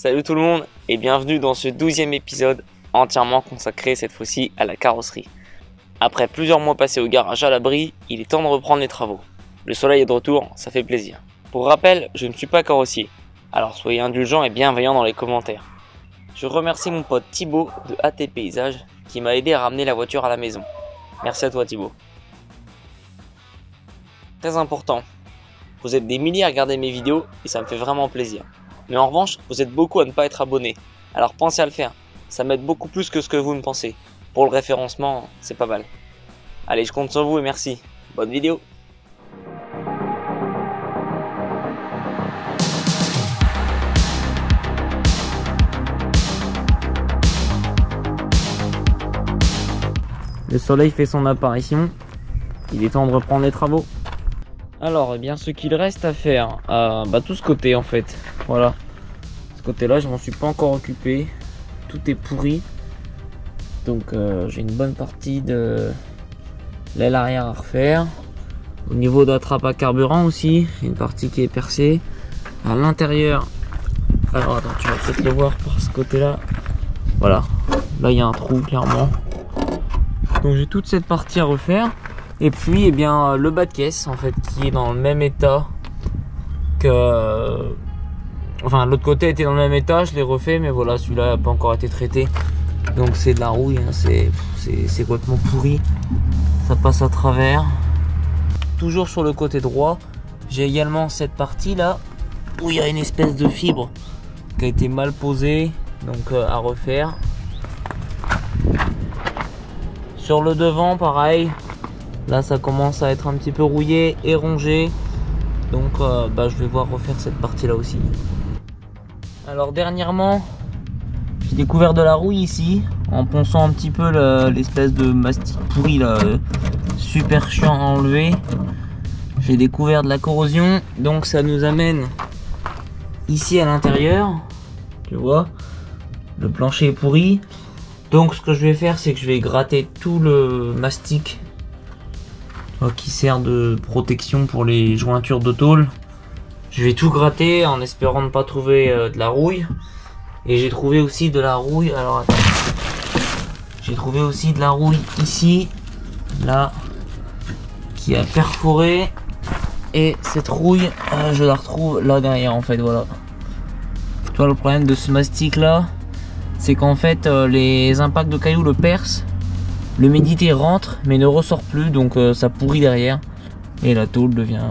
Salut tout le monde et bienvenue dans ce 12e épisode entièrement consacré cette fois-ci à la carrosserie. Après plusieurs mois passés au garage à l'abri, il est temps de reprendre les travaux. Le soleil est de retour, ça fait plaisir. Pour rappel, je ne suis pas carrossier, alors soyez indulgents et bienveillants dans les commentaires. Je remercie mon pote Thibaut de AT Paysage qui m'a aidé à ramener la voiture à la maison. Merci à toi Thibaut. Très important, vous êtes des milliers à regarder mes vidéos et ça me fait vraiment plaisir. Mais en revanche, vous êtes beaucoup à ne pas être abonné. Alors pensez à le faire, ça m'aide beaucoup plus que ce que vous ne pensez. Pour le référencement, c'est pas mal. Allez, je compte sur vous et merci. Bonne vidéo. Le soleil fait son apparition. Il est temps de reprendre les travaux. Alors, eh bien, ce qu'il reste à faire, tout ce côté en fait. Voilà. Ce côté-là, je m'en suis pas encore occupé. Tout est pourri. Donc, j'ai une bonne partie de l'aile arrière à refaire. Au niveau de la trappe à carburant aussi, une partie qui est percée. À l'intérieur, alors attends, tu vas peut-être le voir par ce côté-là. Voilà. Là, il y a un trou clairement. Donc, j'ai toute cette partie à refaire. Et puis, eh bien, le bas de caisse, en fait, qui est dans le même état que... Enfin, l'autre côté était dans le même état, je l'ai refait, mais voilà, celui-là n'a pas encore été traité. Donc, c'est de la rouille, hein, c'est complètement pourri. Ça passe à travers. Toujours sur le côté droit, j'ai également cette partie-là, où il y a une espèce de fibre qui a été mal posée, donc à refaire. Sur le devant, pareil. Là, ça commence à être un petit peu rouillé et rongé. Donc, je vais voir refaire cette partie-là aussi. Alors, dernièrement, j'ai découvert de la rouille ici. En ponçant un petit peu l'espèce de mastic pourri, là, super chiant à enlever. J'ai découvert de la corrosion. Donc, ça nous amène ici à l'intérieur. Tu vois, le plancher est pourri. Donc, ce que je vais faire, c'est que je vais gratter tout le mastic qui sert de protection pour les jointures de tôle. Je vais tout gratter en espérant ne pas trouver de la rouille. Et j'ai trouvé aussi de la rouille. Alors attends. J'ai trouvé aussi de la rouille ici, là, qui a perforé. Et cette rouille, je la retrouve là derrière en fait, voilà. Tu vois le problème de ce mastic là, c'est qu'en fait les impacts de cailloux le percent. L'humidité rentre mais ne ressort plus, donc ça pourrit derrière et la tôle devient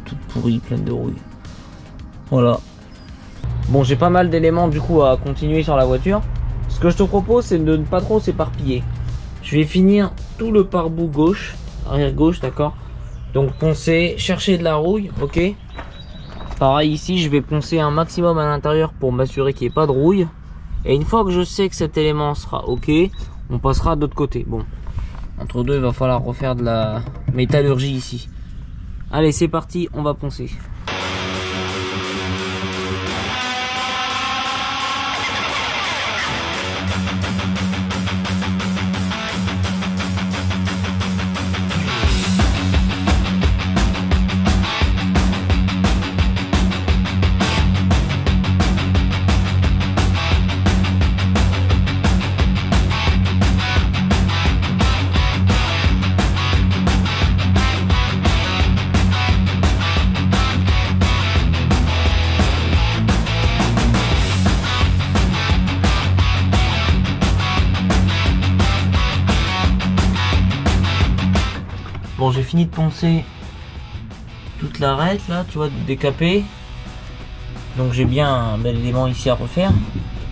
toute pourrie, pleine de rouille. Voilà. Bon, j'ai pas mal d'éléments du coup à continuer sur la voiture. Ce que je te propose, c'est de ne pas trop s'éparpiller. Je vais finir tout le pare-boue gauche, arrière gauche, d'accord. Donc poncer, chercher de la rouille, ok. Pareil ici, je vais poncer un maximum à l'intérieur pour m'assurer qu'il n'y ait pas de rouille. Et une fois que je sais que cet élément sera ok, on passera de l'autre côté. Bon, entre deux, il va falloir refaire de la métallurgie ici. Allez, c'est parti, on va poncer. Bon, j'ai fini de poncer toute l'arête là, tu vois, de décaper. Donc j'ai bien un bel élément ici à refaire.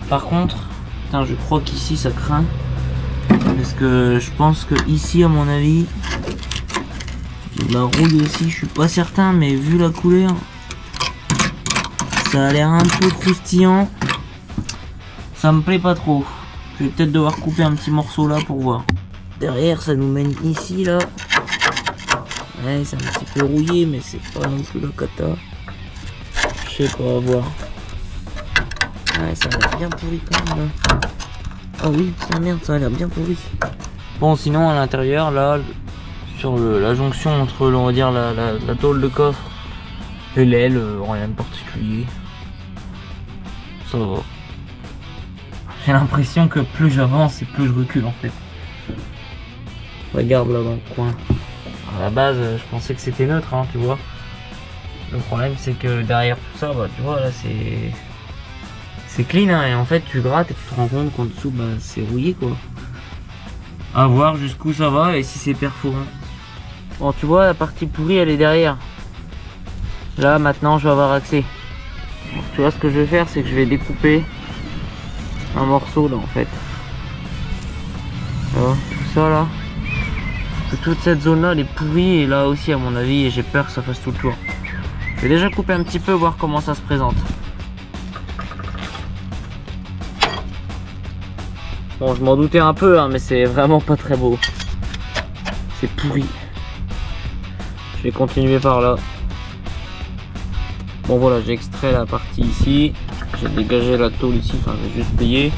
Par contre, putain, je crois qu'ici ça craint. Parce que je pense que ici, à mon avis, il y a de la rouille aussi, je suis pas certain, mais vu la couleur, ça a l'air un peu croustillant. Ça me plaît pas trop. Je vais peut-être devoir couper un petit morceau là pour voir. Derrière, ça nous mène ici là. Ouais, c'est un petit peu rouillé, mais c'est pas non plus la cata. Je sais pas, on va voir. Ouais, ça a l'air bien pourri quand même. Là. Ah oui, putain, merde, ça a l'air bien pourri. Bon, sinon à l'intérieur, là, sur la jonction entre, on va dire, la tôle de coffre et l'aile, rien de particulier. ça va. J'ai l'impression que plus j'avance et plus je recule en fait. Regarde là dans le coin. À la base, je pensais que c'était neutre, hein, tu vois. Le problème c'est que derrière tout ça, bah tu vois là c'est clean, hein, et en fait tu grattes et tu te rends compte qu'en dessous bah c'est rouillé quoi. À voir jusqu'où ça va et si c'est perforant. Bon, tu vois la partie pourrie elle est derrière. Là maintenant je vais avoir accès. Donc, tu vois ce que je vais faire, c'est que je vais découper un morceau là en fait. Alors, tout ça là, toute cette zone là elle est pourrie et là aussi à mon avis, et j'ai peur que ça fasse tout le tour. Je vais déjà couper un petit peu, voir comment ça se présente. Bon, je m'en doutais un peu, hein, mais c'est vraiment pas très beau. C'est pourri. Je vais continuer par là. Bon voilà, j'ai extrait la partie ici. J'ai dégagé la tôle ici, enfin je vais juste plier.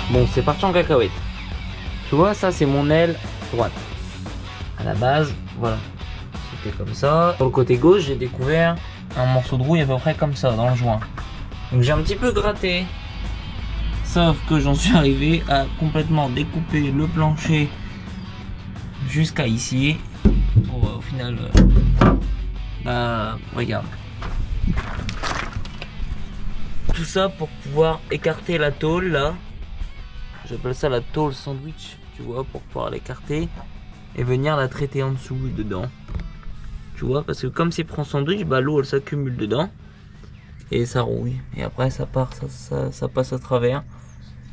Bon, c'est parti en cacahuète. Tu vois, ça c'est mon aile droite. À la base, voilà. C'était comme ça. Sur le côté gauche, j'ai découvert un morceau de rouille à peu près comme ça, dans le joint. Donc j'ai un petit peu gratté. Sauf que j'en suis arrivé à complètement découper le plancher jusqu'à ici. Pour au final, regarde. Tout ça pour pouvoir écarter la tôle là. J'appelle ça la tôle sandwich, tu vois, pour pouvoir l'écarter et venir la traiter en dessous et dedans. Tu vois, parce que comme c'est prend sandwich, bah l'eau elle s'accumule dedans et ça rouille. Et après ça part, ça passe à travers.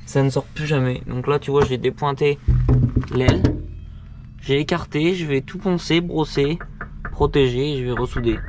Ça ne sort plus jamais. Donc là tu vois, j'ai dépointé l'aile. J'ai écarté, je vais tout poncer, brosser, protéger et je vais ressouder.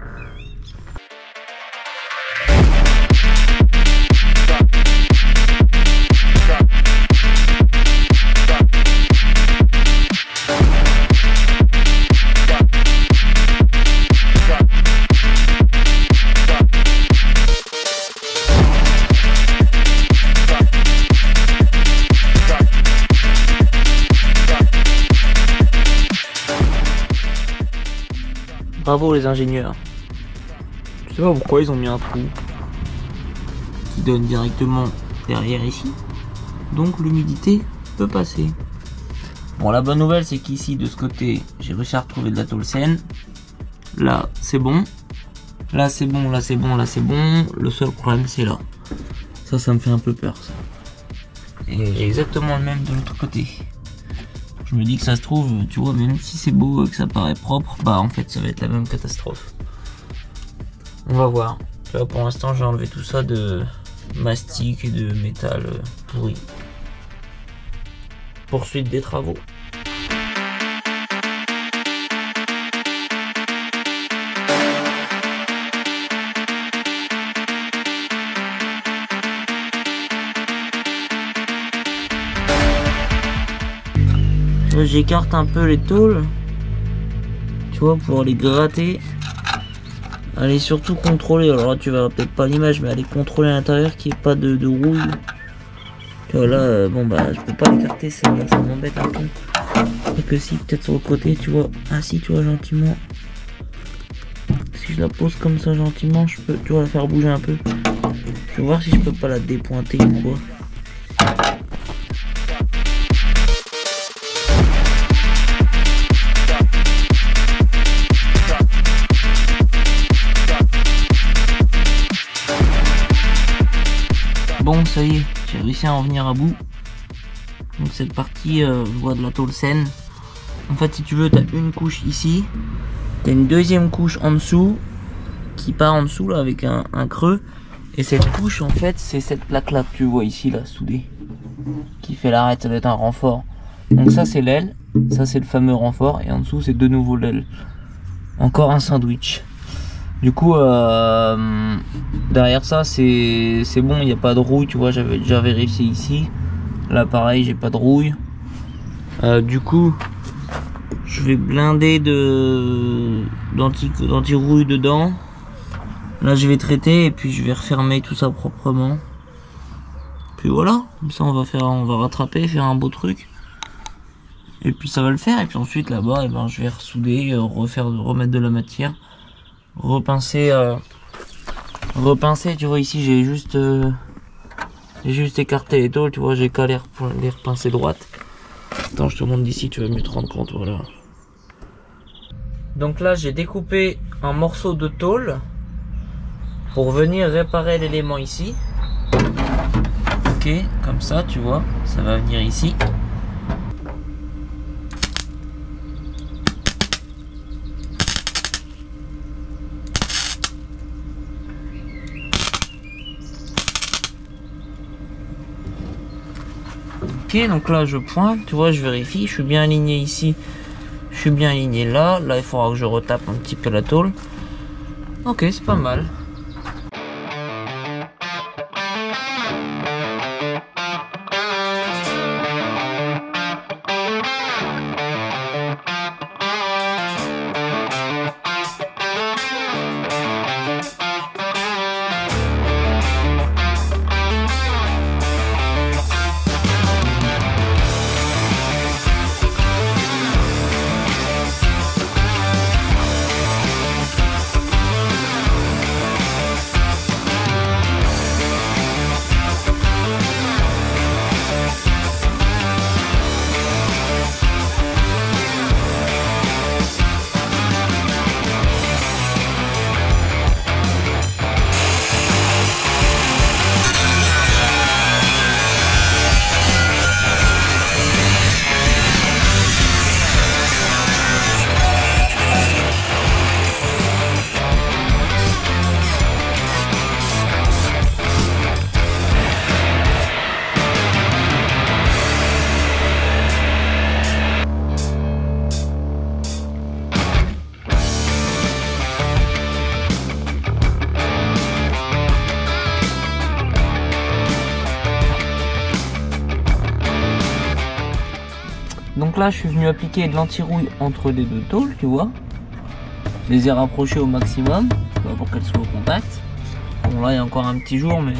Bravo les ingénieurs. Je sais pas pourquoi ils ont mis un trou qui donne directement derrière ici. Donc l'humidité peut passer. Bon, la bonne nouvelle c'est qu'ici de ce côté j'ai réussi à retrouver de la tôle saine. Là c'est bon. Là c'est bon, là c'est bon, là c'est bon. Le seul problème c'est là. Ça me fait un peu peur ça. Et j'ai exactement le même de l'autre côté. Je me dis que ça se trouve, tu vois, même si c'est beau et que ça paraît propre, bah en fait ça va être la même catastrophe. On va voir. Tu vois, pour l'instant j'ai enlevé tout ça de mastic et de métal pourri. Poursuite des travaux. J'écarte un peu les tôles, tu vois, pour les gratter. Allez surtout contrôler, alors là tu verras peut-être pas l'image, mais allez contrôler à l'intérieur qu'il n'y ait pas de rouille. Tu vois là, bon bah je peux pas l'écarter, ça m'embête un peu. Et que si, peut-être sur le côté, tu vois, ainsi tu vois gentiment. Si je la pose comme ça gentiment, je peux, tu vois, la faire bouger un peu. Je vais voir si je peux pas la dépointer ou quoi. Bon, ça y est, j'ai réussi à en venir à bout. Donc cette partie, je vois de la tôle saine. En fait, si tu veux, tu as une couche ici. Tu as une deuxième couche en dessous, qui part en dessous là avec un creux. Et cette couche, en fait, c'est cette plaque là que tu vois ici, là, soudée. Qui fait l'arête, ça doit être un renfort. Donc ça c'est l'aile, ça c'est le fameux renfort, et en dessous c'est de nouveau l'aile. Encore un sandwich. Du coup derrière ça c'est bon, il n'y a pas de rouille, tu vois, j'avais déjà vérifié ici. Là pareil, j'ai pas de rouille. Du coup je vais blinder d'anti-rouille dedans. Là je vais traiter et puis je vais refermer tout ça proprement. Puis voilà, comme ça on va rattraper, faire un beau truc. Et puis ça va le faire. Et puis ensuite là-bas, et ben, je vais ressouder, remettre de la matière, repincer. Tu vois ici j'ai juste écarté les tôles, tu vois, j'ai qu'à les repincer droite. Attends, je te montre d'ici, tu vas mieux te rendre compte, voilà. Donc là j'ai découpé un morceau de tôle pour venir réparer l'élément ici. Ok, comme ça tu vois, ça va venir ici. Ok, donc là je pointe, tu vois, je vérifie, je suis bien aligné ici, je suis bien aligné là. Là il faudra que je retape un petit peu la tôle. Ok, c'est pas mal. Donc là je suis venu appliquer de l'anti-rouille entre les deux tôles, tu vois. Je les ai rapprochées au maximum pour qu'elles soient au contact. Bon là il y a encore un petit jour, mais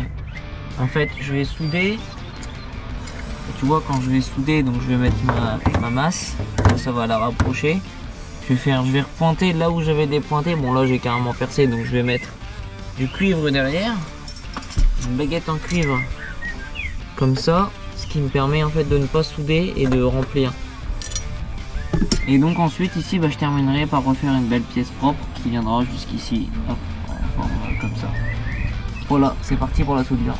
en fait je vais souder. Et tu vois, quand je vais souder, donc je vais mettre ma masse, ça va la rapprocher. Je vais repointer là où j'avais dépointé. Bon là j'ai carrément percé, donc je vais mettre du cuivre derrière, une baguette en cuivre comme ça, ce qui me permet en fait de ne pas souder et de remplir. Et donc ensuite ici je terminerai par refaire une belle pièce propre qui viendra jusqu'ici, hop, comme ça. Voilà, c'est parti pour la soudure.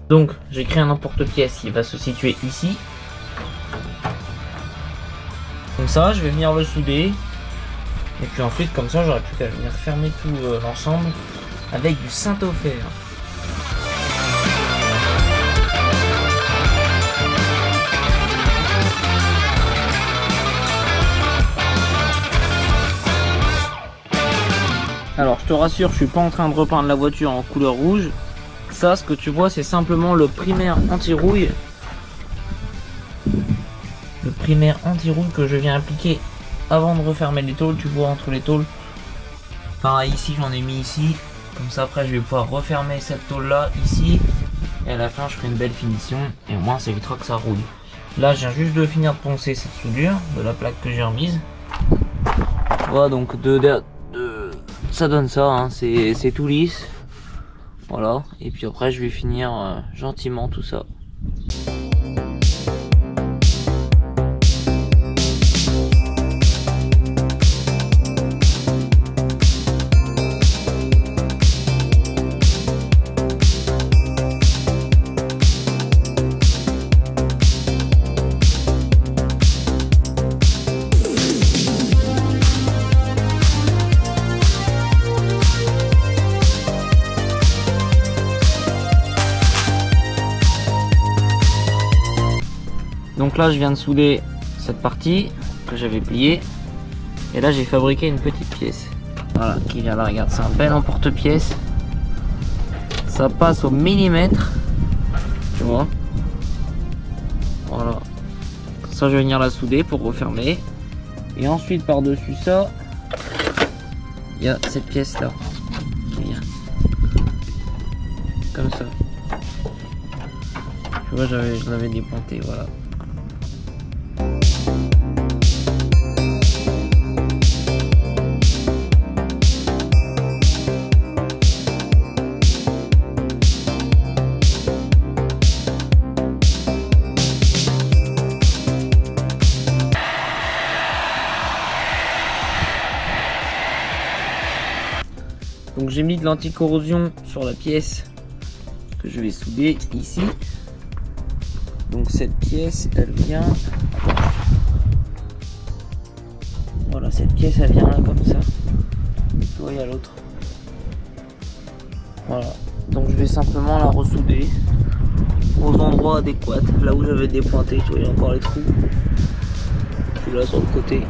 Donc j'ai créé un emporte-pièce qui va se situer ici. Comme ça, je vais venir le souder. Et puis ensuite, comme ça, j'aurai plus qu'à venir fermer tout l'ensemble avec du Saint-Ofer. Alors je te rassure, je suis pas en train de repeindre la voiture en couleur rouge. Ça, ce que tu vois, c'est simplement le primaire anti-rouille. Le primaire anti-rouille que je viens appliquer avant de refermer les tôles. Tu vois, entre les tôles. Pareil, ici, j'en ai mis ici. Comme ça, après, je vais pouvoir refermer cette tôle-là, ici. Et à la fin, je ferai une belle finition. Et au moins, ça évitera que ça rouille. Là, je viens juste de finir de poncer cette soudure de la plaque que j'ai remise. Voilà, donc ça donne ça, hein. C'est tout lisse. Voilà, et puis après je vais finir gentiment tout ça. Donc là je viens de souder cette partie que j'avais pliée. Et là j'ai fabriqué une petite pièce. Voilà, qui vient là, regarde, c'est un bel emporte-pièce. Ça passe au millimètre. Tu vois. Voilà. Ça je vais venir la souder pour refermer. Et ensuite par-dessus ça, il y a cette pièce là. Qui vient. Comme ça. Tu vois, je l'avais dépointé, voilà. Donc j'ai mis de l'anti-corrosion sur la pièce que je vais souder ici. Donc cette pièce elle vient, voilà, cette pièce elle vient là comme ça. Tu vois, il y a l'autre. Voilà, donc je vais simplement la ressouder aux endroits adéquats, là où j'avais dépointé. Tu vois, il y a encore les trous. Puis là sur le côté.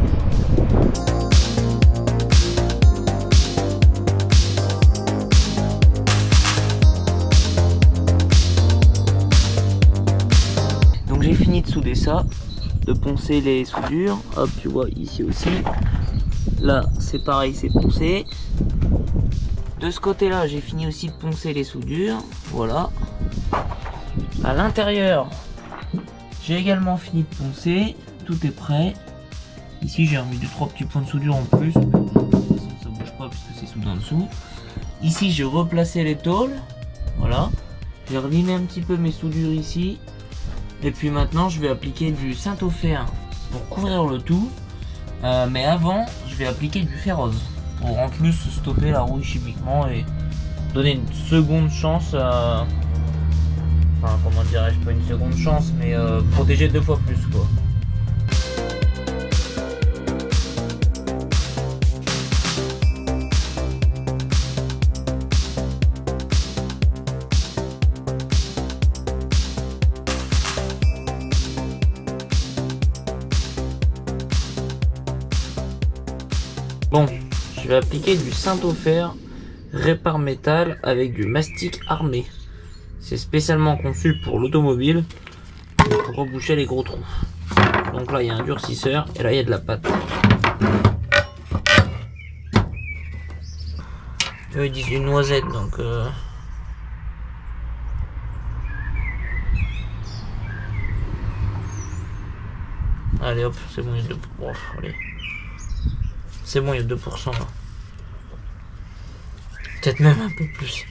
J'ai fini de souder ça, de poncer les soudures. Hop, tu vois ici aussi. Là c'est pareil, c'est poncé. De ce côté là j'ai fini aussi de poncer les soudures. Voilà. À l'intérieur j'ai également fini de poncer. Tout est prêt. Ici j'ai remis 2-3 petits points de soudure en plus. Mais bon, de toute façon ça bouge pas puisque c'est soudé en dessous. Ici j'ai replacé les tôles. Voilà. J'ai relimé un petit peu mes soudures ici. Et puis maintenant je vais appliquer du Saint-Ofer pour couvrir le tout. Mais avant je vais appliquer du Ferrose pour en plus stopper la rouille chimiquement et donner une seconde chance à... Enfin comment dirais-je, pas une seconde chance mais protéger 2 fois plus quoi. Bon, je vais appliquer du Saint-Ofer répare métal avec du mastic armé. C'est spécialement conçu pour l'automobile pour reboucher les gros trous. Donc là il y a un durcisseur et là il y a de la pâte. Eux ils disent une noisette donc allez hop, c'est bon, il y a 2%. Oh, allez. C'est bon, il y a 2% là. Peut-être même un peu plus.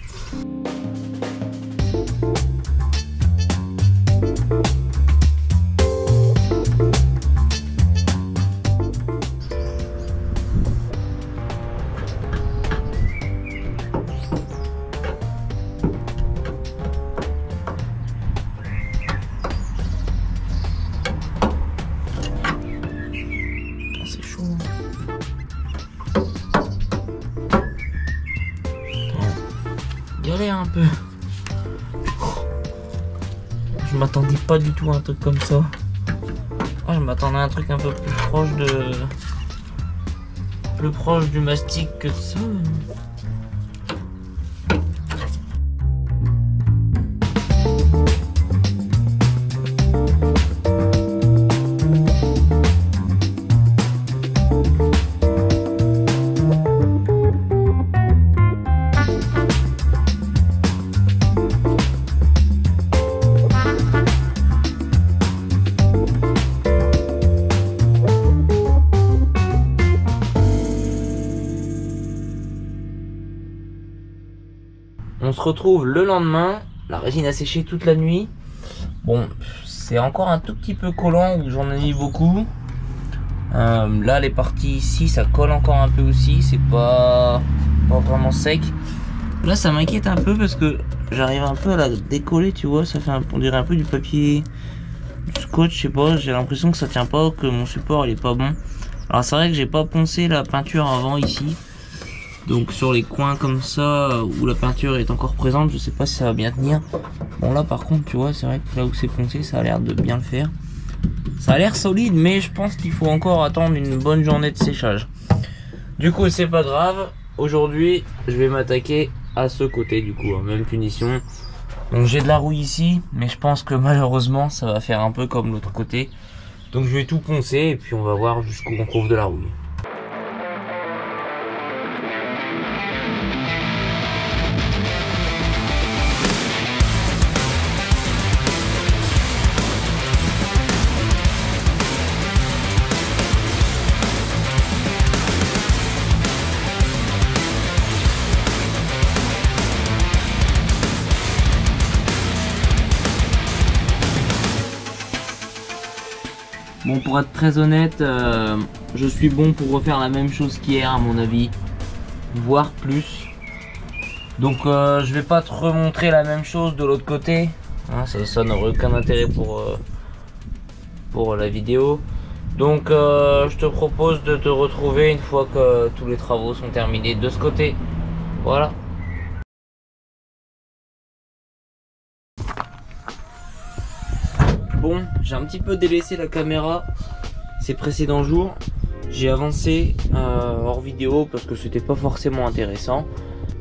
C'est chaud. Galère un peu. Je m'attendais pas du tout à un truc comme ça. Je m'attendais à un truc un peu plus proche de... plus proche du mastic que de ça. On se retrouve le lendemain, la résine a séché toute la nuit. Bon, c'est encore un tout petit peu collant où j'en ai mis beaucoup. Là les parties ici ça colle encore un peu aussi, c'est pas vraiment sec. Là ça m'inquiète un peu parce que j'arrive un peu à la décoller, tu vois, ça fait on dirait un peu du papier, du scotch, je sais pas, j'ai l'impression que ça tient pas, que mon support il est pas bon. Alors c'est vrai que j'ai pas poncé la peinture avant ici. Donc sur les coins comme ça où la peinture est encore présente, je sais pas si ça va bien tenir. Bon là par contre tu vois, c'est vrai que là où c'est poncé ça a l'air de bien le faire. Ça a l'air solide, mais je pense qu'il faut encore attendre une bonne journée de séchage. Du coup, c'est pas grave. Aujourd'hui, je vais m'attaquer à ce côté, du coup, même punition. Donc j'ai de la rouille ici, mais je pense que malheureusement, ça va faire un peu comme l'autre côté. Donc je vais tout poncer et puis on va voir jusqu'où on trouve de la rouille. Bon, pour être très honnête, je suis bon pour refaire la même chose qu'hier à mon avis, voire plus. Donc je vais pas te remontrer la même chose de l'autre côté, hein, ça n'aurait aucun intérêt pour la vidéo. Donc je te propose de te retrouver une fois que tous les travaux sont terminés de ce côté. Voilà. Bon, j'ai un petit peu délaissé la caméra ces précédents jours. J'ai avancé hors vidéo parce que c'était pas forcément intéressant.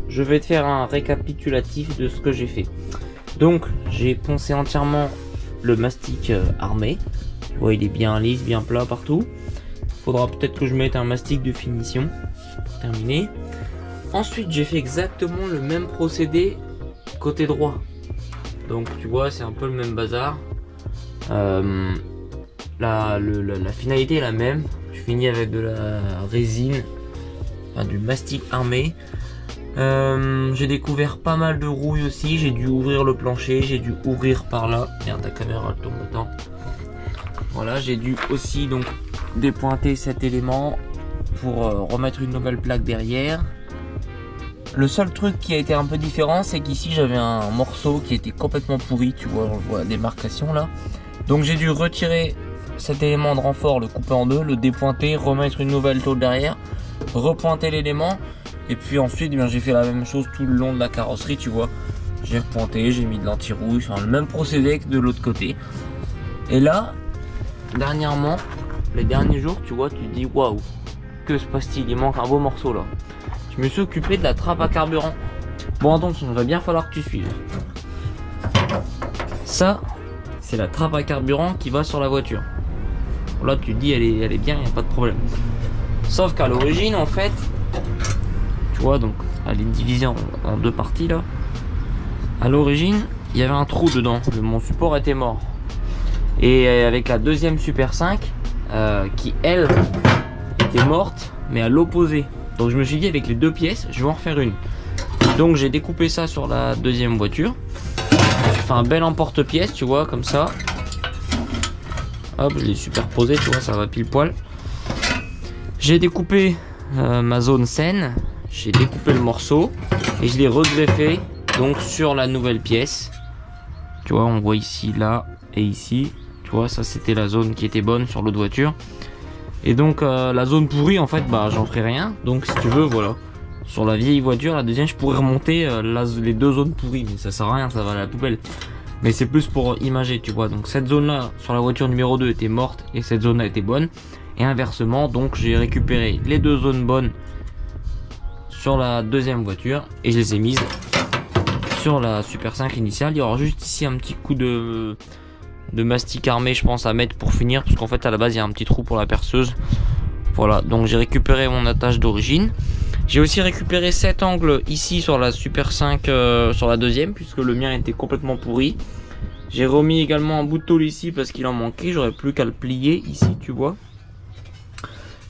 Je vais te faire un récapitulatif de ce que j'ai fait. Donc, j'ai poncé entièrement le mastic armé. Tu vois, il est bien lisse, bien plat partout. Faudra peut-être que je mette un mastic de finition pour terminer. Ensuite, j'ai fait exactement le même procédé côté droit. Donc, tu vois, c'est un peu le même bazar. La finalité est la même. Je finis avec de la résine, enfin du mastic armé. J'ai découvert pas mal de rouille aussi. J'ai dû ouvrir le plancher, j'ai dû ouvrir par là. Regarde, ta caméra tombe dedans. Voilà, j'ai dû aussi donc dépointer cet élément pour remettre une nouvelle plaque derrière. Le seul truc qui a été un peu différent, c'est qu'ici j'avais un morceau qui était complètement pourri. Tu vois, on voit la démarcation là. Donc j'ai dû retirer cet élément de renfort, le couper en deux, le dépointer, remettre une nouvelle tôle derrière, repointer l'élément, et puis ensuite j'ai fait la même chose tout le long de la carrosserie, tu vois. J'ai repointé, j'ai mis de l'anti-rouille, enfin le même procédé que de l'autre côté. Et là, dernièrement, les derniers jours, tu vois, tu te dis waouh, que se passe-t-il? Il manque un beau morceau là. Je me suis occupé de la trappe à carburant. Bon, attention, il va bien falloir que tu suives. Ça, c'est la trappe à carburant qui va sur la voiture. Là tu te dis elle est bien, il n'y a pas de problème. Sauf qu'à l'origine en fait, tu vois, donc elle est divisée en deux parties là. À l'origine il y avait un trou dedans, mon support était mort. Et avec la deuxième Super 5 qui elle était morte mais à l'opposé. Donc je me suis dit avec les deux pièces je vais en refaire une. Donc j'ai découpé ça sur la deuxième voiture. J'ai fait un bel emporte-pièce, tu vois, comme ça. Hop, je l'ai superposé, tu vois, ça va pile poil. J'ai découpé ma zone saine. J'ai découpé le morceau et je l'ai regreffé donc sur la nouvelle pièce. Tu vois, on voit ici, là et ici. Tu vois, ça c'était la zone qui était bonne sur l'autre voiture. Et donc la zone pourrie, en fait, bah j'en ferai rien. Donc si tu veux, voilà. Sur la vieille voiture, la deuxième, je pourrais remonter les deux zones pourries, mais ça sert à rien, ça va à la poubelle. Mais c'est plus pour imager, tu vois. Donc cette zone-là, sur la voiture numéro 2, était morte et cette zone-là était bonne. Et inversement, donc j'ai récupéré les deux zones bonnes sur la deuxième voiture et je les ai mises sur la Super 5 initiale. Il y aura juste ici un petit coup de mastic armé, je pense, à mettre pour finir, parce qu'en fait, à la base, il y a un petit trou pour la perceuse. Voilà, donc j'ai récupéré mon attache d'origine. J'ai aussi récupéré cet angle ici sur la Super 5 sur la deuxième, puisque le mien était complètement pourri. J'ai remis également un bout de tôle ici parce qu'il en manquait, j'aurais plus qu'à le plier ici, tu vois.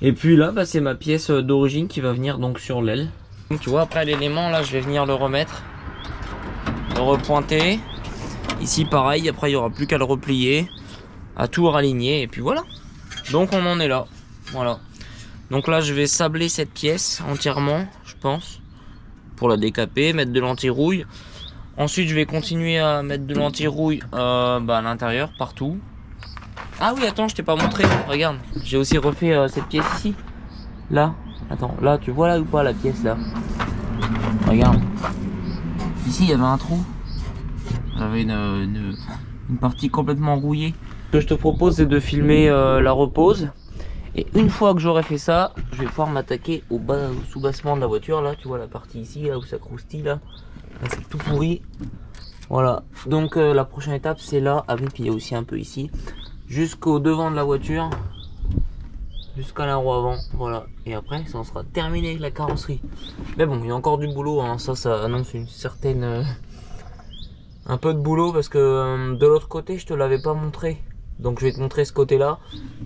Et puis là, bah, c'est ma pièce d'origine qui va venir donc sur l'aile. Donc tu vois, après l'élément là, je vais venir le remettre, le repointer. Ici pareil, après il n'y aura plus qu'à le replier, à tout raligner, et puis voilà. Donc on en est là, voilà. Donc là je vais sabler cette pièce entièrement, je pense, pour la décaper, mettre de l'anti-rouille. Ensuite je vais continuer à mettre de l'anti-rouille à l'intérieur, partout. Ah oui, attends, je t'ai pas montré, regarde, j'ai aussi refait cette pièce ici. Là, attends, là tu vois là ou pas la pièce là? Regarde, ici il y avait un trou. J'avais une partie complètement rouillée. Ce que je te propose, c'est de filmer la repose. Et une fois que j'aurai fait ça, je vais pouvoir m'attaquer au sous-bassement de la voiture. Là, tu vois la partie ici, là où ça croustille, là c'est tout pourri. Voilà, donc la prochaine étape c'est là, puis il y a aussi un peu ici, jusqu'au devant de la voiture, jusqu'à la roue avant, voilà. Et après ça en sera terminé la carrosserie. Mais bon, il y a encore du boulot, hein. Ça annonce une certaine... un peu de boulot parce que de l'autre côté je te l'avais pas montré. Donc je vais te montrer ce côté là.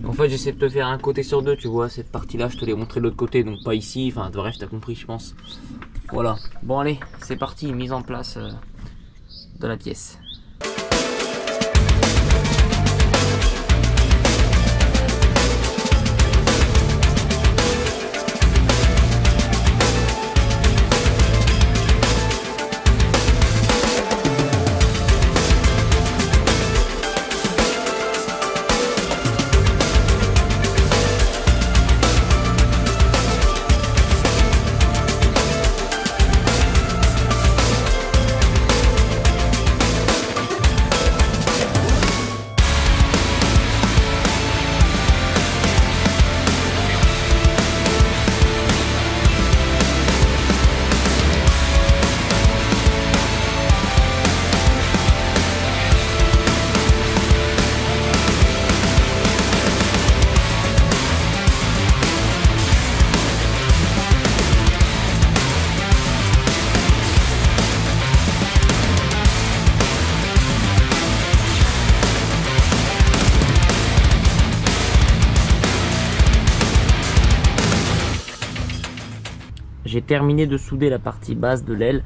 En fait j'essaie de te faire un côté sur deux, tu vois, cette partie là je te l'ai montré de l'autre côté, donc pas ici, enfin bref t'as compris je pense. Voilà, bon allez, c'est parti, mise en place de la pièce. J'ai terminé de souder la partie basse de l'aile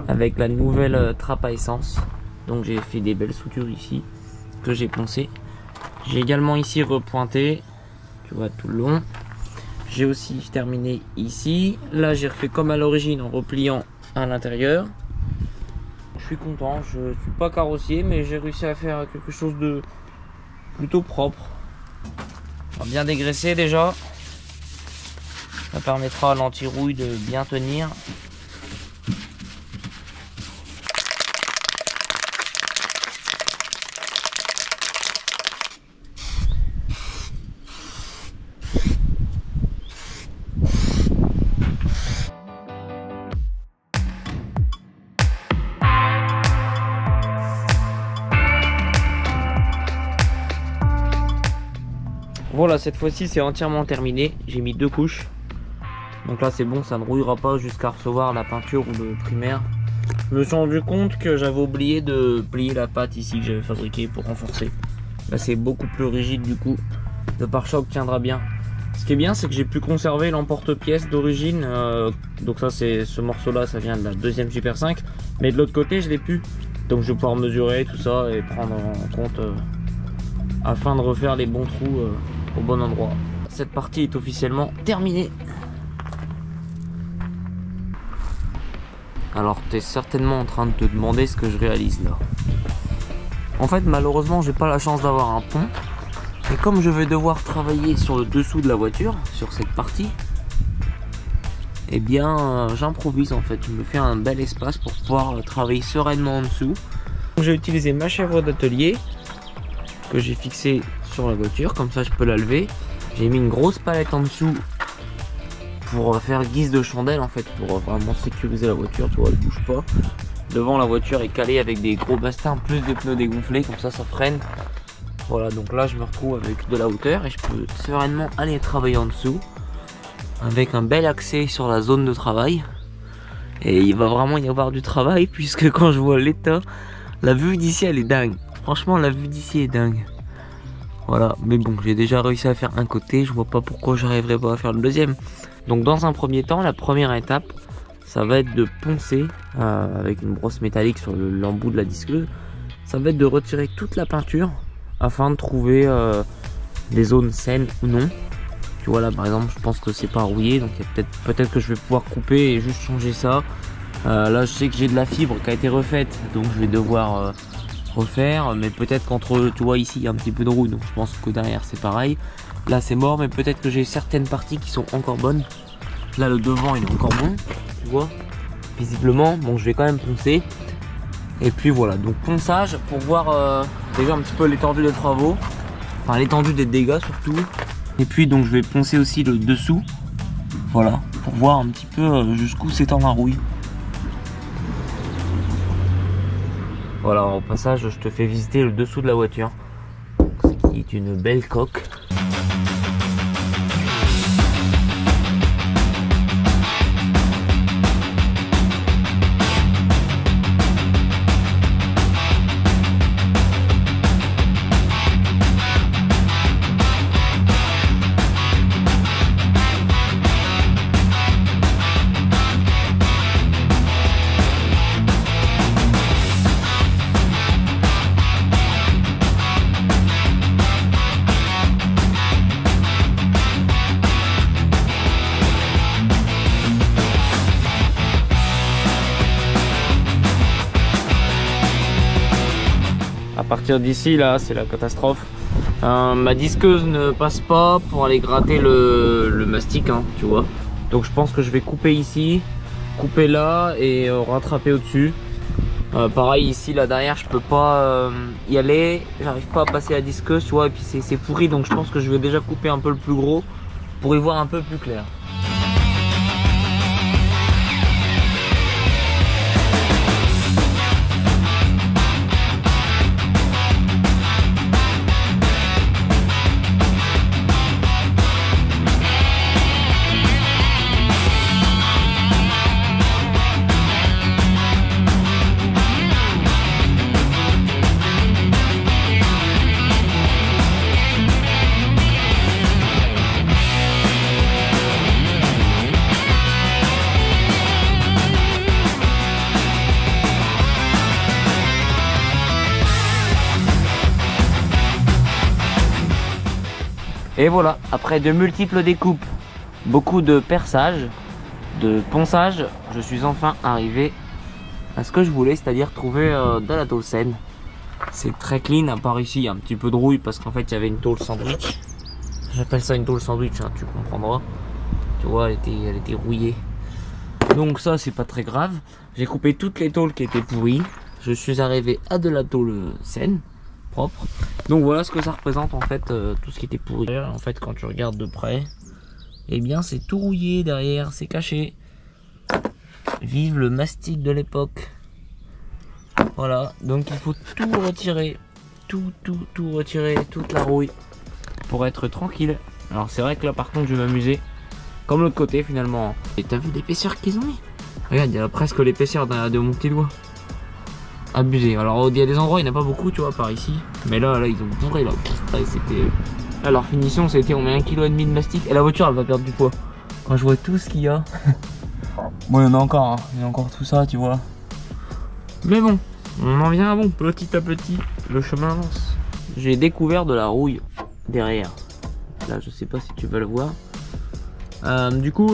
avec la nouvelle trappe à essence. Donc j'ai fait des belles soudures ici que j'ai poncé. J'ai également ici repointé, tu vois, tout le long. J'ai aussi terminé ici. Là j'ai refait comme à l'origine en repliant à l'intérieur. Je suis content, je suis pas carrossier mais j'ai réussi à faire quelque chose de plutôt propre. Bien dégraissé déjà. Ça permettra à l'anti-rouille de bien tenir. Voilà, cette fois-ci c'est entièrement terminé. J'ai mis 2 couches. Donc là c'est bon, ça ne rouillera pas jusqu'à recevoir la peinture ou le primaire. Je me suis rendu compte que j'avais oublié de plier la pâte ici que j'avais fabriquée pour renforcer. Là c'est beaucoup plus rigide du coup. Le pare-choc tiendra bien. Ce qui est bien c'est que j'ai pu conserver l'emporte-pièce d'origine. Donc ça c'est ce morceau là, ça vient de la deuxième Super 5. Mais de l'autre côté je l'ai pu. Donc je vais pouvoir mesurer tout ça et prendre en compte afin de refaire les bons trous au bon endroit. Cette partie est officiellement terminée. Alors tu es certainement en train de te demander ce que je réalise là. En fait malheureusement j'ai pas la chance d'avoir un pont. Et comme je vais devoir travailler sur le dessous de la voiture, sur cette partie, eh bien j'improvise en fait. Je me fais un bel espace pour pouvoir travailler sereinement en dessous. J'ai utilisé ma chèvre d'atelier que j'ai fixée sur la voiture, comme ça je peux la lever. J'ai mis une grosse palette en dessous pour faire guise de chandelle en fait, pour vraiment sécuriser la voiture, tu vois, elle bouge pas. Devant la voiture est calée avec des gros bastins plus des pneus dégonflés, comme ça freine. Voilà, donc là je me retrouve avec de la hauteur et je peux sereinement aller travailler en dessous avec un bel accès sur la zone de travail. Et il va vraiment y avoir du travail puisque quand je vois l'état, la vue d'ici elle est dingue. Franchement la vue d'ici est dingue. Voilà, mais bon, j'ai déjà réussi à faire un côté, je vois pas pourquoi j'arriverai pas à faire le deuxième. Donc dans un premier temps, la première étape, ça va être de poncer avec une brosse métallique sur l'embout de la disqueuse. Ça va être de retirer toute la peinture afin de trouver des zones saines ou non. Tu vois là par exemple, je pense que c'est pas rouillé, donc peut-être que je vais pouvoir couper et juste changer ça. Là je sais que j'ai de la fibre qui a été refaite, donc je vais devoir refaire, mais peut-être qu'entre, tu vois ici il y a un petit peu de rouille, donc je pense que derrière c'est pareil. Là c'est mort, mais peut-être que j'ai certaines parties qui sont encore bonnes. Là le devant il est encore bon, tu vois, visiblement. Bon, je vais quand même poncer Et puis voilà, donc ponçage pour voir déjà un petit peu l'étendue des travaux, enfin l'étendue des dégâts surtout. Et puis donc je vais poncer aussi le dessous, voilà, pour voir un petit peu jusqu'où s'étend la rouille. Voilà, au passage je te fais visiter le dessous de la voiture, qui est une belle coque. À partir d'ici, là, c'est la catastrophe. Ma disqueuse ne passe pas pour aller gratter le mastic, hein, tu vois. Donc je pense que je vais couper ici, couper là et rattraper au-dessus. Pareil ici, là derrière, je peux pas y aller. J'arrive pas à passer la disqueuse, tu vois. Et puis c'est pourri, donc je pense que je vais déjà couper un peu le plus gros pour y voir un peu plus clair. Et voilà, après de multiples découpes, beaucoup de perçage, de ponçage, je suis enfin arrivé à ce que je voulais, c'est-à-dire trouver de la tôle saine. C'est très clean, à part ici, il y a un petit peu de rouille parce qu'en fait il y avait une tôle sandwich. J'appelle ça une tôle sandwich, hein, tu comprendras. Tu vois, elle était rouillée. Donc ça, c'est pas très grave. J'ai coupé toutes les tôles qui étaient pourries. Je suis arrivé à de la tôle saine. Propre. Donc voilà ce que ça représente en fait, tout ce qui était pourri. En fait, quand tu regardes de près, eh bien c'est tout rouillé derrière, c'est caché. Vive le mastic de l'époque. Voilà, donc il faut tout retirer, tout retirer, toute la rouille pour être tranquille. Alors c'est vrai que là par contre je vais m'amuser comme l'autre côté finalement. Et t'as vu l'épaisseur qu'ils ont mis? Regarde, il y a presque l'épaisseur de mon petit doigt. Abusé. Alors il y a des endroits il n'y en a pas beaucoup, tu vois, par ici, mais là ils ont bourré là. C'était là, leur finition c'était on met 1,5 kg de mastic et la voiture elle va perdre du poids. Quand je vois tout ce qu'il y a. Bon, il y en a encore, hein. Il y a encore tout ça, tu vois, mais bon, on en vient à bon, petit à petit le chemin avance. J'ai découvert de la rouille derrière là, je sais pas si tu vas le voir. Du coup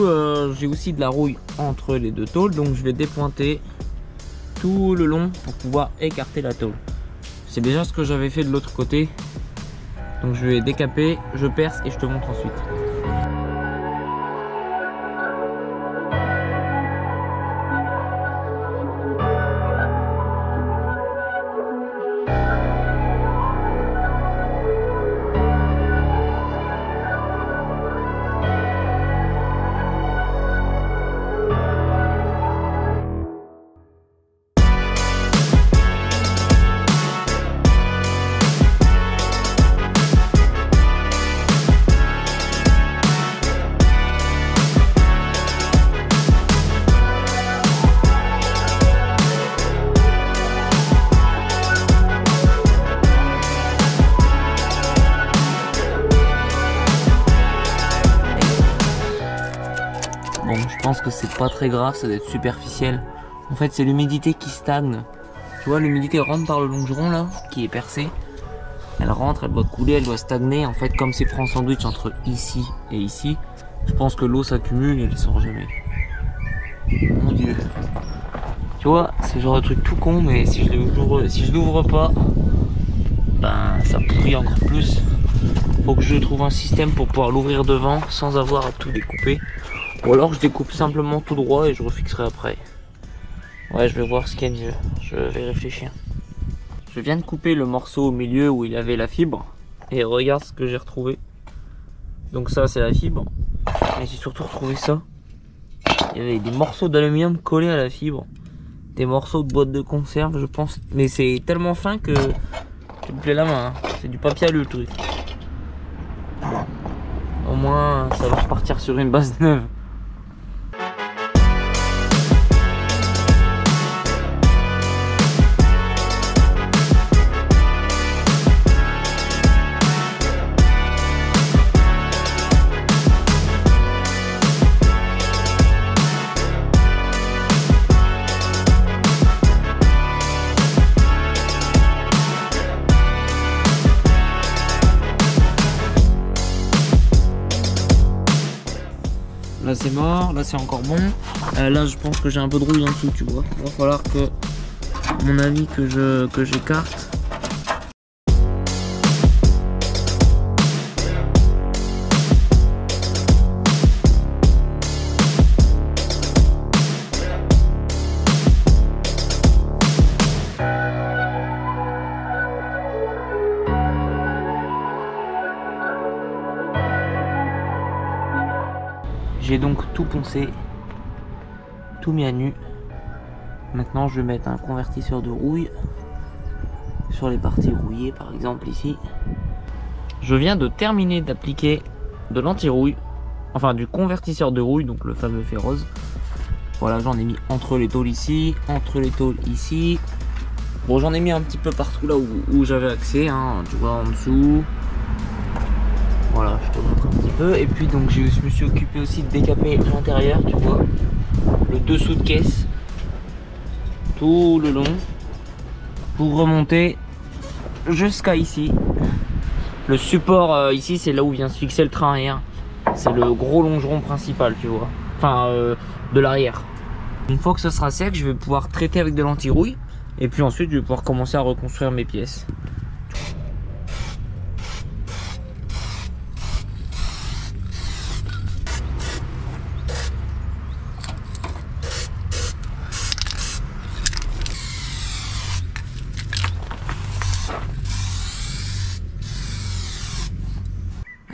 j'ai aussi de la rouille entre les deux tôles, donc je vais dépointer tout le long pour pouvoir écarter la tôle. C'est déjà ce que j'avais fait de l'autre côté, donc je vais décaper, je perce et je te montre ensuite. Bon, je pense que c'est pas très grave, ça doit être superficiel. En fait, c'est l'humidité qui stagne. Tu vois, l'humidité rentre par le longeron là, qui est percé. Elle rentre, elle doit couler, elle doit stagner. En fait, comme c'est pris en sandwich entre ici et ici, je pense que l'eau s'accumule et elle sort jamais. Mon Dieu. Tu vois, c'est le genre de truc tout con, mais si je l'ouvre pas, ben ça pourrit encore plus. Faut que je trouve un système pour pouvoir l'ouvrir devant sans avoir à tout découper. Ou alors je découpe simplement tout droit et je refixerai après. Ouais, je vais voir ce qu'il y a de mieux. Je vais réfléchir. Je viens de couper le morceau au milieu où il avait la fibre. Et regarde ce que j'ai retrouvé. Donc ça, c'est la fibre. Mais j'ai surtout retrouvé ça. Il y avait des morceaux d'aluminium collés à la fibre. Des morceaux de boîte de conserve, je pense. Mais c'est tellement fin que tu me plais la main. Hein. C'est du papier alu le truc. Bon. Au moins, ça va repartir sur une base neuve. Là c'est mort, là c'est encore bon. Là je pense que j'ai un peu de rouille en dessous, tu vois. Il va falloir que, à mon avis, que j'écarte. J'ai donc tout poncé, tout mis à nu. Maintenant je vais mettre un convertisseur de rouille sur les parties rouillées, par exemple ici. Je viens de terminer d'appliquer de l'anti-rouille, enfin du convertisseur de rouille, donc le fameux Ferrose. Voilà, j'en ai mis entre les tôles ici, entre les tôles ici. Bon, j'en ai mis un petit peu partout là où j'avais accès, hein, tu vois, en dessous. Voilà, je te montre un petit peu. Et puis donc je me suis occupé aussi de décaper l'intérieur, tu vois, le dessous de caisse, tout le long, pour remonter jusqu'à ici. Le support ici, c'est là où vient se fixer le train arrière. C'est le gros longeron principal, tu vois, enfin de l'arrière. Une fois que ce sera sec, je vais pouvoir traiter avec de l'anti-rouille. Et puis ensuite, je vais pouvoir commencer à reconstruire mes pièces.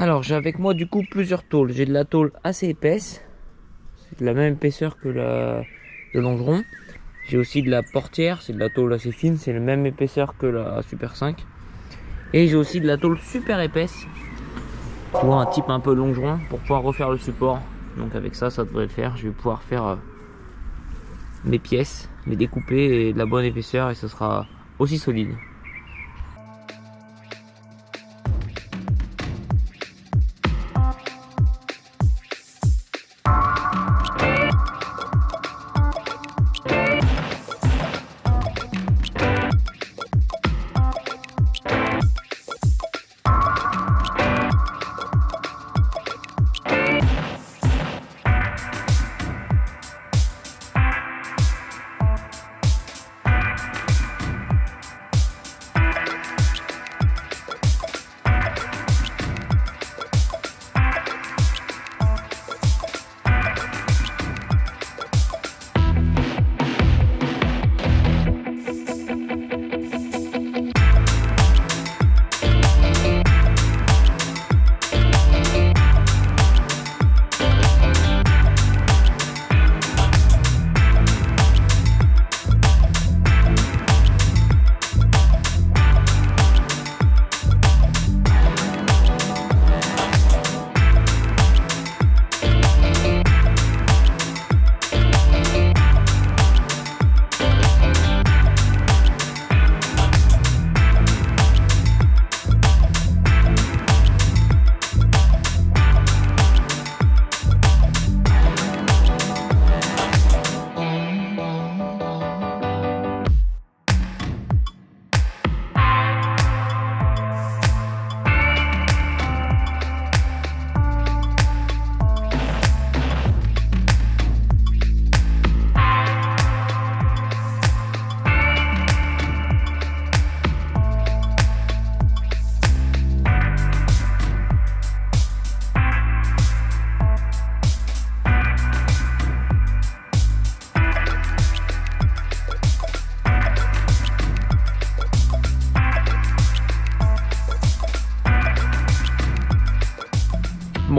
Alors j'ai avec moi du coup plusieurs tôles. J'ai de la tôle assez épaisse, c'est de la même épaisseur que le longeron. J'ai aussi de la portière, c'est de la tôle assez fine, c'est la même épaisseur que la Super 5. Et j'ai aussi de la tôle super épaisse, tu vois, un type un peu longeron pour pouvoir refaire le support. Donc avec ça, ça devrait le faire. Je vais pouvoir faire mes pièces, les découper et de la bonne épaisseur et ça sera aussi solide.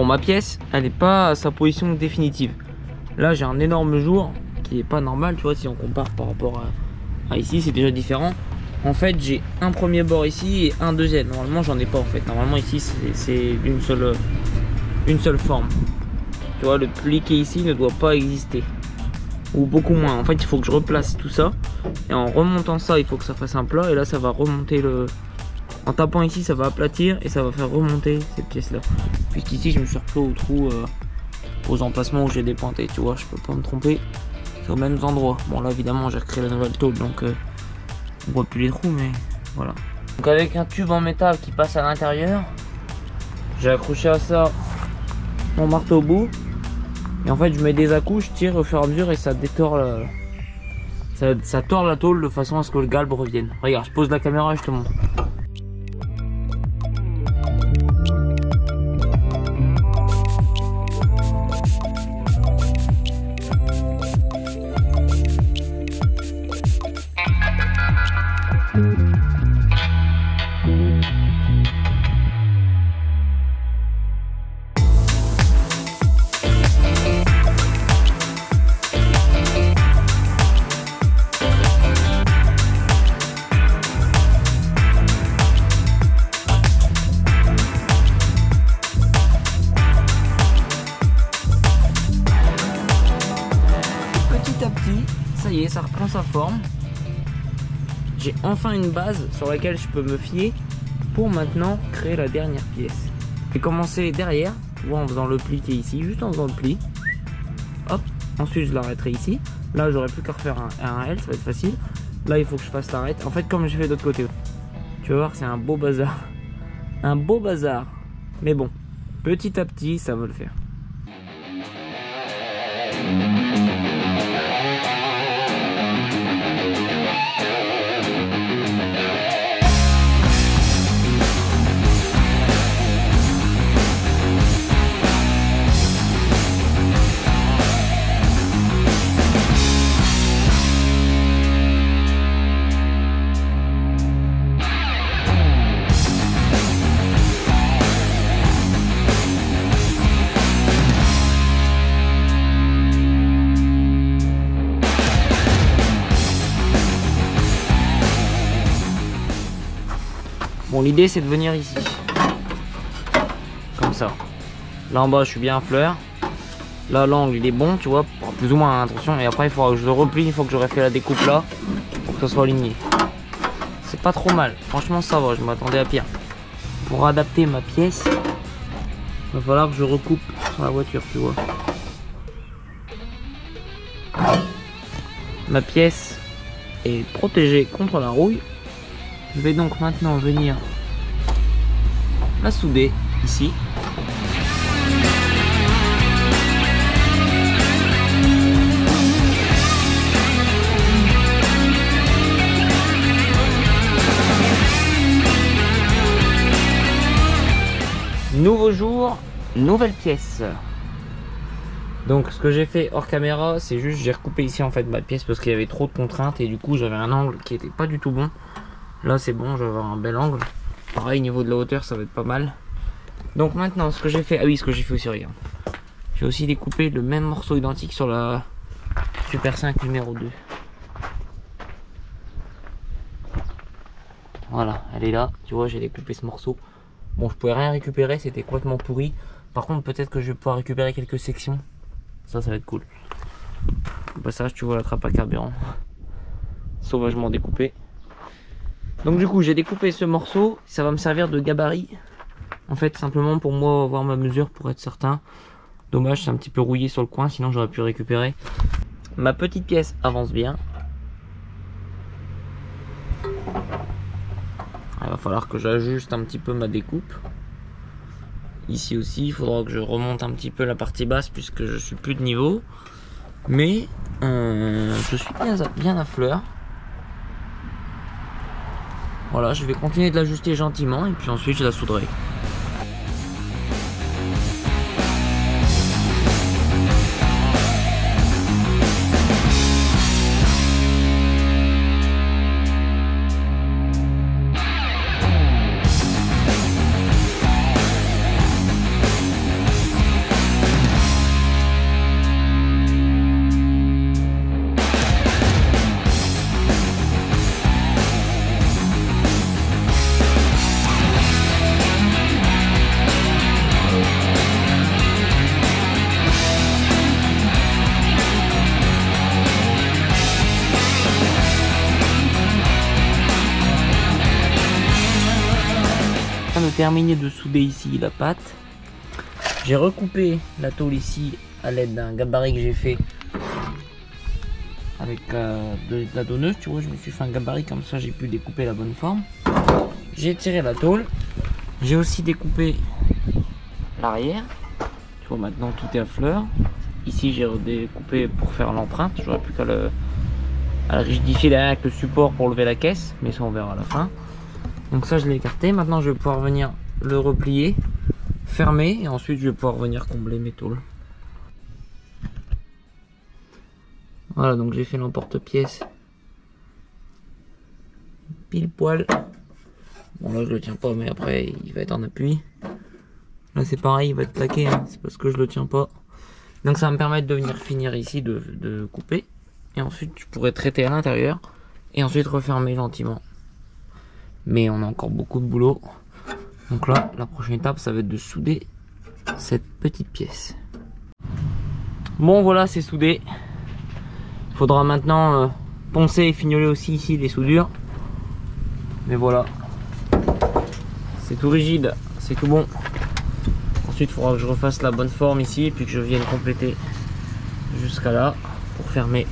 bon, ma pièce, elle n'est pas à sa position définitive. Là, j'ai un énorme jour qui est pas normal, tu vois, si on compare par rapport à ici, c'est déjà différent. En fait, j'ai un premier bord ici et un deuxième. Normalement, j'en ai pas en fait. Normalement, ici, c'est une seule forme. Tu vois, le pli qui est ici ne doit pas exister. Ou beaucoup moins. En fait, il faut que je replace tout ça. Et en remontant ça, il faut que ça fasse un plat. Et là, ça va remonter le... En tapant ici, ça va aplatir et ça va faire remonter cette pièce-là. Puisqu'ici, je me suis repris au trou, aux emplacements où j'ai dépointé. Tu vois, je peux pas me tromper. C'est aux mêmes endroits. Bon, là, évidemment, j'ai recréé la nouvelle tôle, donc on voit plus les trous, mais voilà. Donc, avec un tube en métal qui passe à l'intérieur, j'ai accroché à ça mon marteau au bout. Et en fait, je mets des à-coups, je tire au fur et à mesure et ça détord ça tord la tôle de façon à ce que le galbe revienne. Regarde, je pose la caméra et je te montre. Ça y est, ça reprend sa forme. J'ai enfin une base sur laquelle je peux me fier pour maintenant créer la dernière pièce. Je vais commencer derrière, tu vois, en faisant le pli qui est ici, juste en faisant le pli. Hop, ensuite je l'arrêterai ici. Là, j'aurais plus qu'à refaire un L, ça va être facile. Là, il faut que je fasse l'arrête. En fait, comme j'ai fait de l'autre côté. Tu vas voir, c'est un beau bazar. Un beau bazar. Mais bon, petit à petit, ça va le faire. Bon, l'idée c'est de venir ici. Comme ça. Là en bas je suis bien à fleur. Là l'angle il est bon, tu vois, plus ou moins, attention. Et après il faudra que je le replie, il faut que j'aurais fait la découpe là pour que ça soit aligné. C'est pas trop mal, franchement ça va, je m'attendais à pire. Pour adapter ma pièce, il va falloir que je recoupe sur la voiture, tu vois. Ma pièce est protégée contre la rouille. Je vais donc maintenant venir la souder ici. Nouveau jour, nouvelle pièce. Donc ce que j'ai fait hors caméra, c'est juste j'ai recoupé ici en fait ma pièce parce qu'il y avait trop de contraintes et du coup j'avais un angle qui était pas du tout bon. Là c'est bon, je vais avoir un bel angle. Pareil, niveau de la hauteur ça va être pas mal. Donc maintenant ce que j'ai fait, ah oui, ce que j'ai fait aussi, regarde, j'ai aussi découpé le même morceau identique sur la Super 5 numéro 2. Voilà, elle est là, tu vois, j'ai découpé ce morceau. Bon, je pouvais rien récupérer, c'était complètement pourri. Par contre peut-être que je vais pouvoir récupérer quelques sections. Ça va être cool. Au passage, tu vois la trappe à carburant sauvagement découpée. Donc du coup j'ai découpé ce morceau, ça va me servir de gabarit. En fait simplement pour moi avoir ma mesure pour être certain. Dommage, c'est un petit peu rouillé sur le coin, sinon j'aurais pu récupérer. Ma petite pièce avance bien. Il va falloir que j'ajuste un petit peu ma découpe. Ici aussi il faudra que je remonte un petit peu la partie basse puisque je suis plus de niveau. Mais je suis bien à fleur. Voilà, je vais continuer de l'ajuster gentiment et puis ensuite je la souderai. train de terminer de souder ici la pâte. J'ai recoupé la tôle ici à l'aide d'un gabarit que j'ai fait avec la donneuse. Tu vois, je me suis fait un gabarit comme ça, j'ai pu découper la bonne forme. J'ai tiré la tôle. J'ai aussi découpé l'arrière. Tu vois, maintenant tout est à fleur. Ici j'ai redécoupé pour faire l'empreinte. J'aurais plus qu'à le rigidifier derrière avec le support pour lever la caisse, mais ça on verra à la fin. Donc ça je l'ai écarté. Maintenant je vais pouvoir venir le replier, fermer, et ensuite je vais pouvoir venir combler mes tôles. Voilà, donc j'ai fait l'emporte-pièce pile poil. Bon là je le tiens pas, mais après il va être en appui. Là c'est pareil, il va être plaqué, hein. C'est parce que je le tiens pas. Donc ça va me permettre de venir finir ici, de couper. Et ensuite je pourrais traiter à l'intérieur et ensuite refermer gentiment. Mais on a encore beaucoup de boulot. Donc là, la prochaine étape, ça va être de souder cette petite pièce. Bon voilà, c'est soudé. Il faudra maintenant poncer et fignoler aussi ici les soudures. Mais voilà. C'est tout rigide, c'est tout bon. Ensuite, il faudra que je refasse la bonne forme ici et puis que je vienne compléter jusqu'à là pour fermer.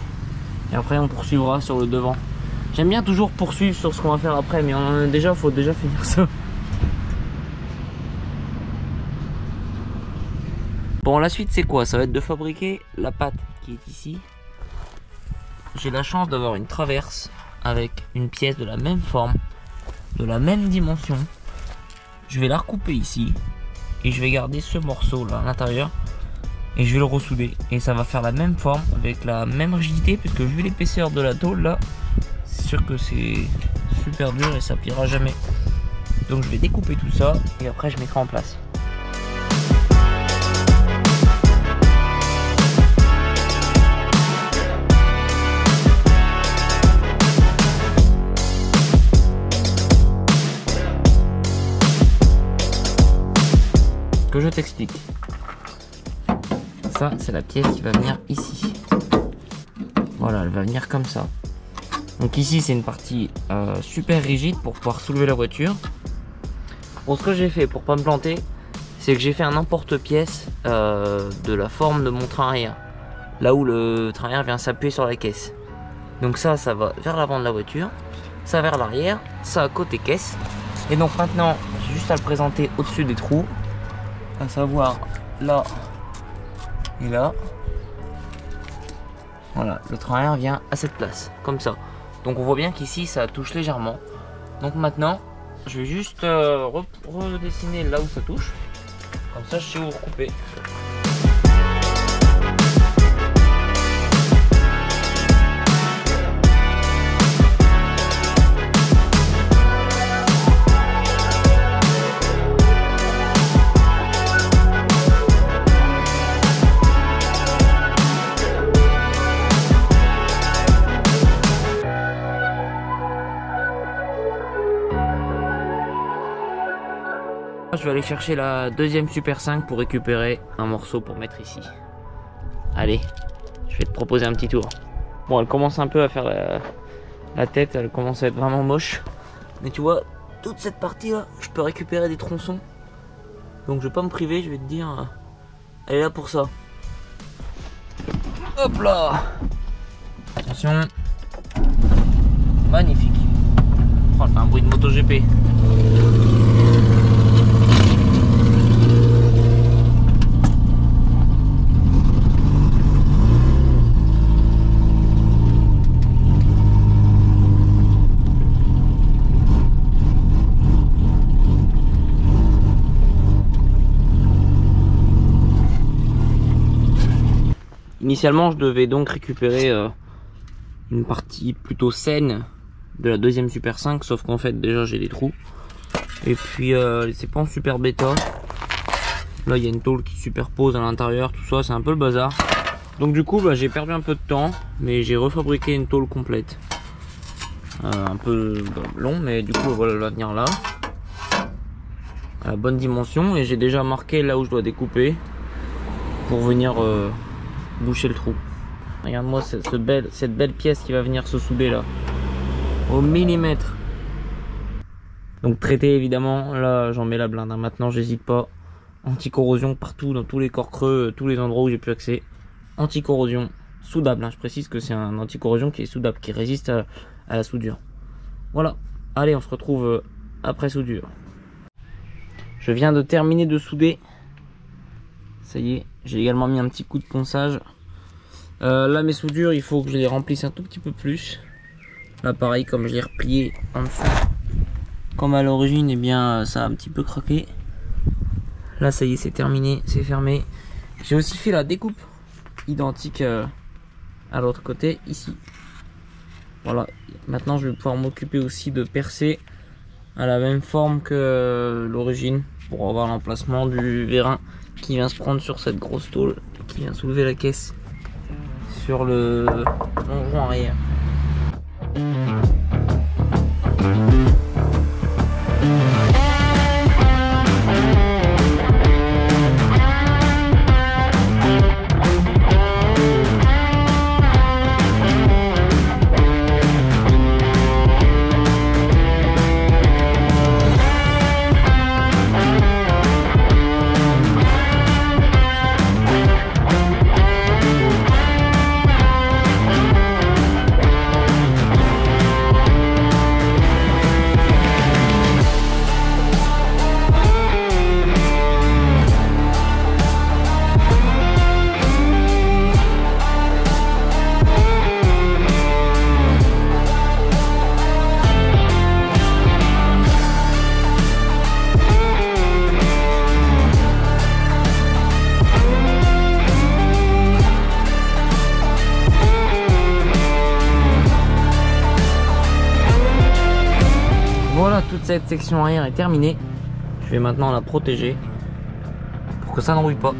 Et après, on poursuivra sur le devant. J'aime bien toujours poursuivre sur ce qu'on va faire après, mais déjà, faut déjà finir ça. Bon, la suite, c'est quoi? Ça va être de fabriquer la pâte qui est ici. J'ai la chance d'avoir une traverse avec une pièce de la même forme, de la même dimension. Je vais la recouper ici et je vais garder ce morceau là à l'intérieur et je vais le ressouder et ça va faire la même forme avec la même rigidité, puisque vu l'épaisseur de la tôle là, c'est sûr que c'est super dur et ça pliera jamais. Donc je vais découper tout ça et après je mettrai en place. Que je t'explique. Ça, c'est la pièce qui va venir ici. Voilà, elle va venir comme ça. Donc ici, c'est une partie super rigide pour pouvoir soulever la voiture. Bon, ce que j'ai fait pour pas me planter, c'est que j'ai fait un emporte-pièce de la forme de mon train arrière. Là où le train arrière vient s'appuyer sur la caisse. Donc ça va vers l'avant de la voiture, ça vers l'arrière, ça à côté caisse. Et donc maintenant, j'ai juste à le présenter au-dessus des trous. À savoir là et là. Voilà, le train arrière vient à cette place, comme ça. Donc on voit bien qu'ici ça touche légèrement. Donc maintenant, je vais juste redessiner là où ça touche. Comme ça, je sais où recouper. Je vais aller chercher la deuxième Super 5 pour récupérer un morceau pour mettre ici. Allez, je vais te proposer un petit tour. Bon, elle commence un peu à faire la tête, elle commence à être vraiment moche. Mais tu vois, toute cette partie là, je peux récupérer des tronçons. Donc je vais pas me priver, je vais te dire, elle est là pour ça. Hop là! Attention. Magnifique. Oh, elle fait un bruit de MotoGP. Initialement, je devais donc récupérer une partie plutôt saine de la deuxième Super 5, sauf qu'en fait déjà j'ai des trous. Et puis c'est pas en super bêta. Là il y a une tôle qui superpose à l'intérieur, tout ça, c'est un peu le bazar. Donc du coup j'ai perdu un peu de temps, mais j'ai refabriqué une tôle complète. Un peu long, mais du coup voilà, elle va venir là. À la bonne dimension, et j'ai déjà marqué là où je dois découper pour venir boucher le trou. Regarde-moi cette belle pièce qui va venir se souder là, au millimètre. Donc traité évidemment, là j'en mets la blinde, hein. Maintenant j'hésite pas. Anti-corrosion partout, dans tous les corps creux, tous les endroits où j'ai plus accès. Anti-corrosion, soudable, hein. Je précise que c'est un anti-corrosion qui est soudable, qui résiste à la soudure. Voilà, allez on se retrouve après soudure. Je viens de terminer de souder. Ça y est, j'ai également mis un petit coup de ponçage. Là mes soudures, il faut que je les remplisse un tout petit peu plus. Là pareil, comme je l'ai replié en dessous, comme à l'origine, et bien ça a un petit peu craqué. Là ça y est, c'est terminé, c'est fermé. J'ai aussi fait la découpe identique à l'autre côté, ici. Voilà, maintenant je vais pouvoir m'occuper aussi de percer à la même forme que l'origine pour avoir l'emplacement du vérin qui vient se prendre sur cette grosse tôle qui vient soulever la caisse sur le longeron arrière. Voilà, toute cette section arrière est terminée. Je vais maintenant la protéger pour que ça ne rouille pas.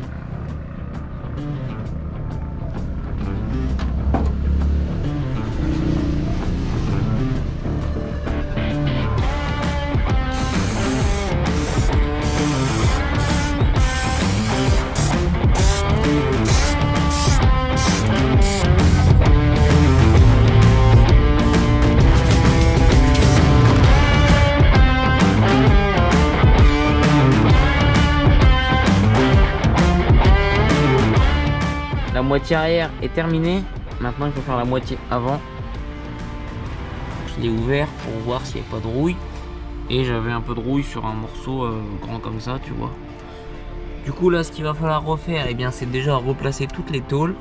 La moitié arrière est terminée. Maintenant il faut faire la moitié avant. Je l'ai ouvert pour voir s'il n'y avait pas de rouille. Et j'avais un peu de rouille sur un morceau grand comme ça, tu vois. Du coup là ce qu'il va falloir refaire, eh bien, c'est déjà replacer toutes les tôles.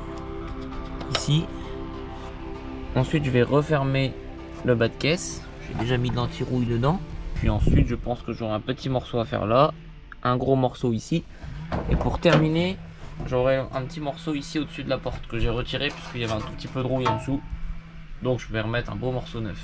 Ici. Ensuite je vais refermer le bas de caisse. J'ai déjà mis de l'anti-rouille dedans. Puis ensuite je pense que j'aurai un petit morceau à faire là. Un gros morceau ici. Et pour terminer, j'aurai un petit morceau ici au-dessus de la porte que j'ai retiré puisqu'il y avait un tout petit peu de rouille en dessous. Donc je vais remettre un beau morceau neuf.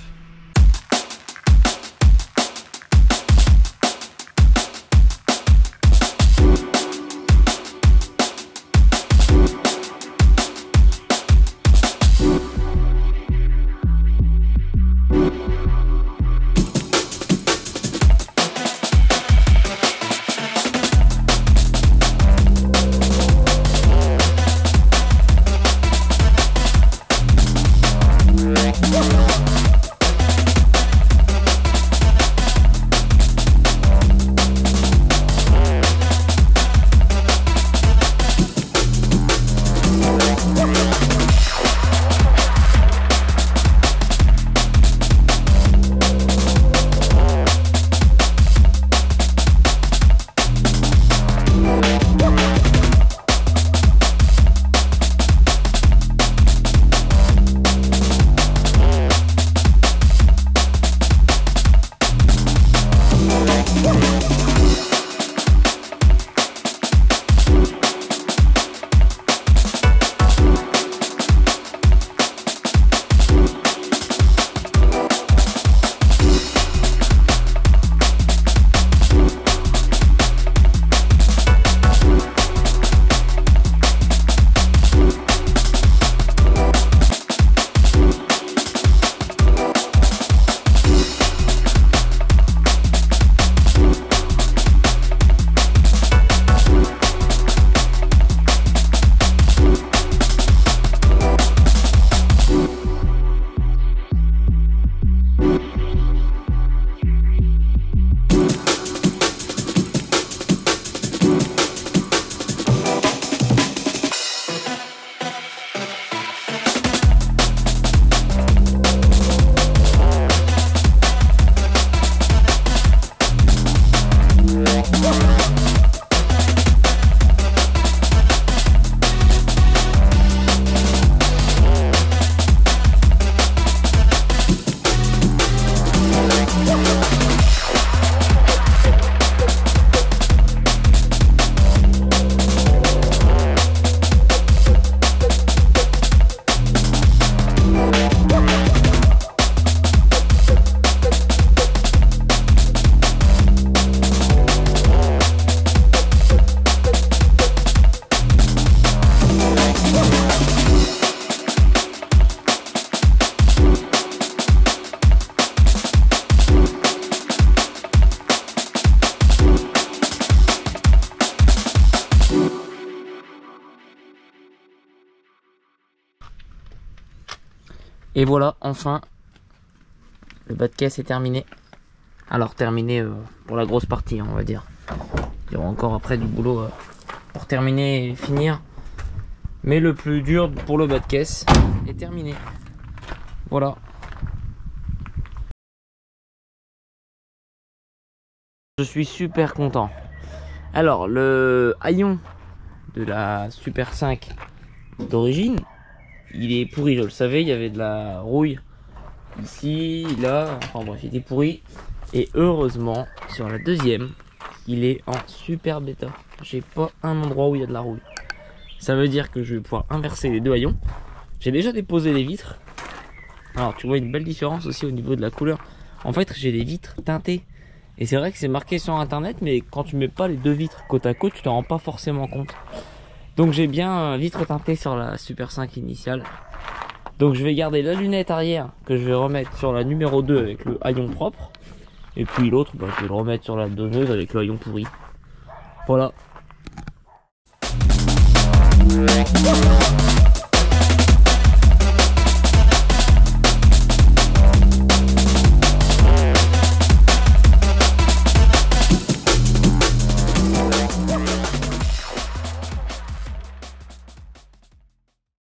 Et voilà, enfin, le bas de caisse est terminé. Alors terminé pour la grosse partie, on va dire. Il y aura encore après du boulot pour terminer et finir. Mais le plus dur pour le bas de caisse est terminé. Voilà. Je suis super content. Alors le haillon de la Super 5 d'origine, il est pourri, je le savais, il y avait de la rouille ici, là, enfin bref, il était pourri. Et heureusement, sur la deuxième, il est en super bêta. J'ai pas un endroit où il y a de la rouille. Ça veut dire que je vais pouvoir inverser les deux haillons. J'ai déjà déposé les vitres. Alors tu vois une belle différence aussi au niveau de la couleur. En fait j'ai des vitres teintées. Et c'est vrai que c'est marqué sur internet, mais quand tu mets pas les deux vitres côte à côte, tu t'en rends pas forcément compte. Donc j'ai bien vitres teintées sur la Super 5 initiale. Donc je vais garder la lunette arrière que je vais remettre sur la numéro 2 avec le haillon propre. Et puis l'autre, bah, je vais le remettre sur la donneuse avec le haillon pourri. Voilà.